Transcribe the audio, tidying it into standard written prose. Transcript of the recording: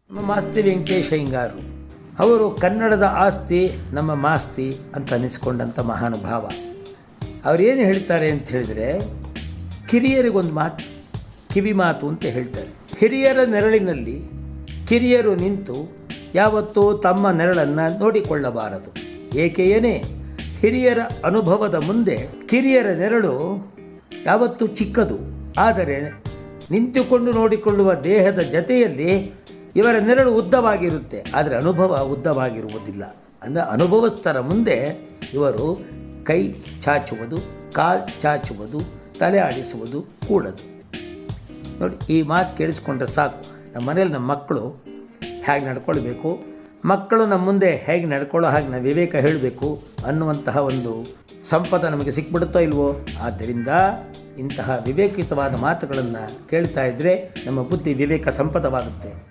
ಮಾಸ್ತಿ ವೆಂಕಟೇಶ ಅಯ್ಯಂಗಾರರು ಅವರು ಕನ್ನಡದ ಆಸ್ತಿ ನಮ್ಮ ಮಾಸ್ತಿ ಅಂತ ಅನ್ನಿಸ್ಕೊಂಡಂಥ ಮಹಾನುಭಾವ. ಅವರೇನು ಹೇಳ್ತಾರೆ ಅಂತ ಹೇಳಿದರೆ, ಕಿರಿಯರಿಗೊಂದು ಮಾತು, ಕಿವಿ ಮಾತು ಅಂತ ಹೇಳ್ತಾರೆ. ಹಿರಿಯರ ನೆರಳಿನಲ್ಲಿ ಕಿರಿಯರು ನಿಂತು ಯಾವತ್ತೂ ತಮ್ಮ ನೆರಳನ್ನು ನೋಡಿಕೊಳ್ಳಬಾರದು. ಏಕೆಯೇ ಹಿರಿಯರ ಅನುಭವದ ಮುಂದೆ ಕಿರಿಯರ ನೆರಳು ಯಾವತ್ತೂ ಚಿಕ್ಕದು. ಆದರೆ ನಿಂತುಕೊಂಡು ನೋಡಿಕೊಳ್ಳುವ ದೇಹದ ಜತೆಯಲ್ಲಿ ಇವರ ನೆರಳು ಉದ್ದವಾಗಿರುತ್ತೆ, ಆದರೆ ಅನುಭವ ಉದ್ದವಾಗಿರುವುದಿಲ್ಲ. ಅಂದರೆ ಅನುಭವಸ್ಥರ ಮುಂದೆ ಇವರು ಕೈ ಚಾಚುವುದು, ಕಾಲು ಚಾಚುವುದು, ತಲೆ ಆಡಿಸುವುದು ಕೂಡದು. ನೋಡಿ, ಈ ಮಾತು ಕೇಳಿಸ್ಕೊಂಡ್ರೆ ಸಾಕು. ನಮ್ಮ ಮನೇಲಿ ನಮ್ಮ ಮಕ್ಕಳು ಹೇಗೆ ನಡ್ಕೊಳ್ಬೇಕು, ಮಕ್ಕಳು ನಮ್ಮ ಮುಂದೆ ಹೇಗೆ ನಡ್ಕೊಳ್ಳೋ ಹಾಗೆ ನಾವು ವಿವೇಕ ಹೇಳಬೇಕು ಅನ್ನುವಂತಹ ಒಂದು ಸಂಪದ ನಮಗೆ ಸಿಕ್ಬಿಡುತ್ತೋ ಇಲ್ವೋ. ಆದ್ದರಿಂದ ಇಂತಹ ವಿವೇಕಯುತವಾದ ಮಾತುಗಳನ್ನು ಕೇಳ್ತಾ ಇದ್ದರೆ ನಮ್ಮ ಬುದ್ಧಿ ವಿವೇಕ ಸಂಪದವಾಗುತ್ತೆ.